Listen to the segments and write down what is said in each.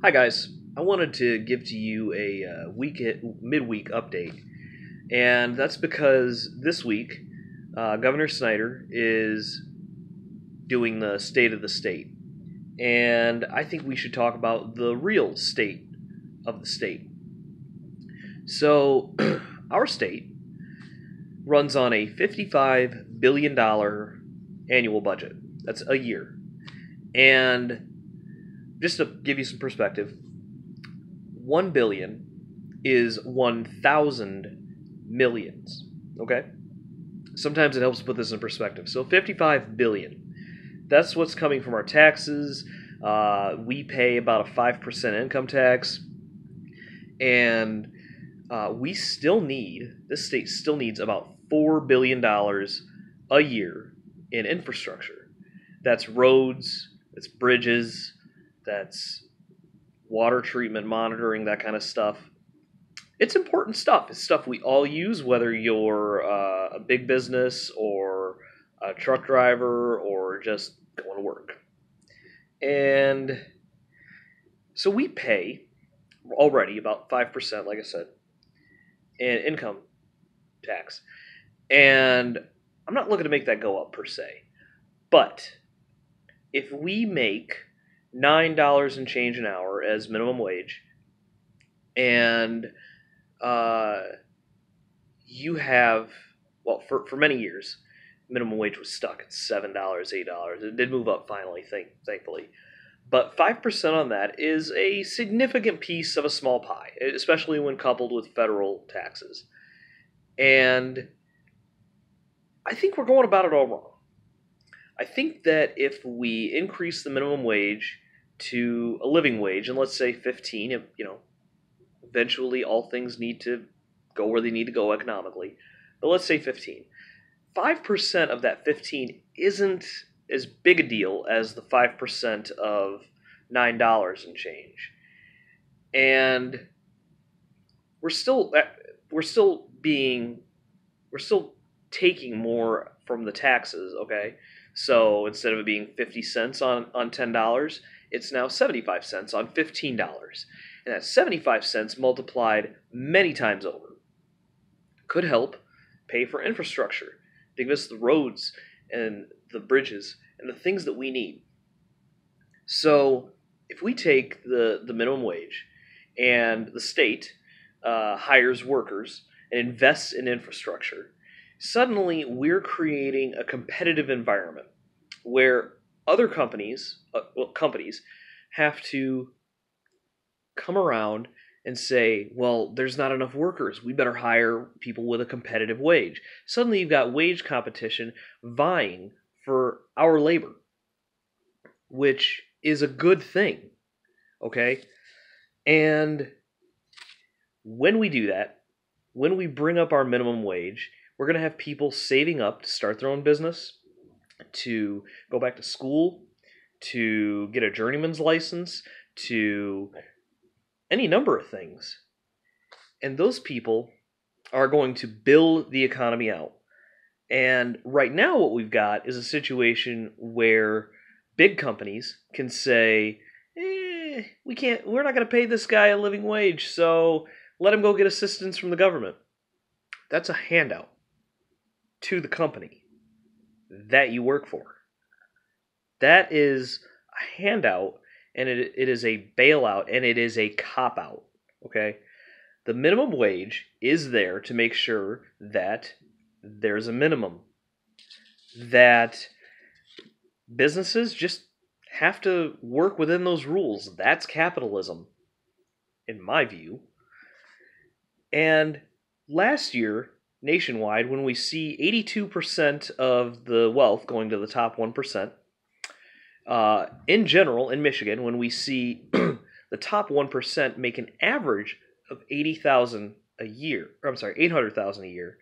Hi guys, I wanted to give to you a midweek update, and that's because this week Governor Snyder is doing the state of the state, and I think we should talk about the real state of the state. So, our state runs on a $55 billion annual budget. That's a year, and just to give you some perspective, 1 billion is 1,000 millions. Okay? Sometimes it helps put this in perspective. So 55 billion. That's what's coming from our taxes. We pay about a 5% income tax. And this state still needs about $4 billion a year in infrastructure. That's roads, that's bridges, that's water treatment monitoring, that kind of stuff. It's important stuff. It's stuff we all use, whether you're a big business or a truck driver or just going to work. And so we pay already about 5%, like I said, in income tax. And I'm not looking to make that go up per se. But if we make $9 and change an hour as minimum wage, and you have, well, for many years, minimum wage was stuck at $7, $8. It did move up finally, thankfully. But 5% on that is a significant piece of a small pie, especially when coupled with federal taxes. And I think we're going about it all wrong. I think that if we increase the minimum wage to a living wage, and let's say 15, eventually all things need to go where they need to go economically, but let's say 15. 5% of that 15 isn't as big a deal as the 5% of $9 and change. And we're still being we're still taking more from the taxes, okay? So instead of it being 50 cents on $10, it's now 75 cents on $15. And that's 75 cents multiplied many times over. Could help pay for infrastructure, to give us the roads and the bridges and the things that we need. So if we take the minimum wage and the state hires workers and invests in infrastructure, suddenly we're creating a competitive environment where other companies have to come around and say, well, there's not enough workers. We better hire people with a competitive wage. Suddenly you've got wage competition vying for our labor, which is a good thing, okay? And when we do that, when we bring up our minimum wage, we're going to have people saving up to start their own business, to go back to school, to get a journeyman's license, to any number of things. And those people are going to build the economy out. And right now what we've got is a situation where big companies can say, we're not going to pay this guy a living wage, so let him go get assistance from the government. That's a handout to the company that you work for. That is a handout, and it is a bailout, and it is a cop-out, okay? The minimum wage is there to make sure that there's a minimum, that businesses just have to work within those rules. That's capitalism, in my view. And last year, nationwide, when we see 82% of the wealth going to the top 1%, in general, in Michigan, when we see the top 1% make an average of 80,000 a year, or I'm sorry, 800,000 a year,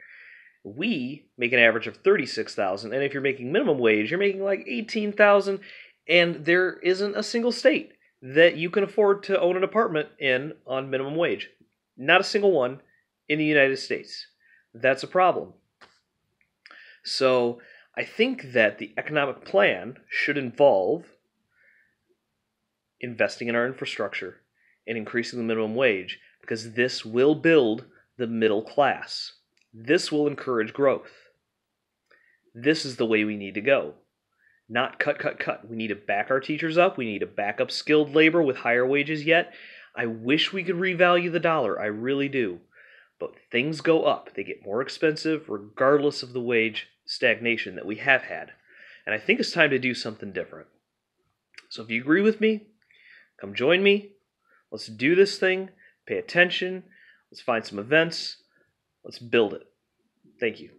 we make an average of 36,000. And if you're making minimum wage, you're making like 18,000, and there isn't a single state that you can afford to own an apartment in on minimum wage. Not a single one in the United States. That's a problem. So I think that the economic plan should involve investing in our infrastructure, in increasing the minimum wage, because this will build the middle class. This will encourage growth. This is the way we need to go. Not cut, cut, cut. We need to back our teachers up. We need to back up skilled labor with higher wages yet. I wish we could revalue the dollar. I really do. But things go up. They get more expensive regardless of the wage stagnation that we have had. And I think it's time to do something different. So if you agree with me, come join me. Let's do this thing. Pay attention. Let's find some events. Let's build it. Thank you.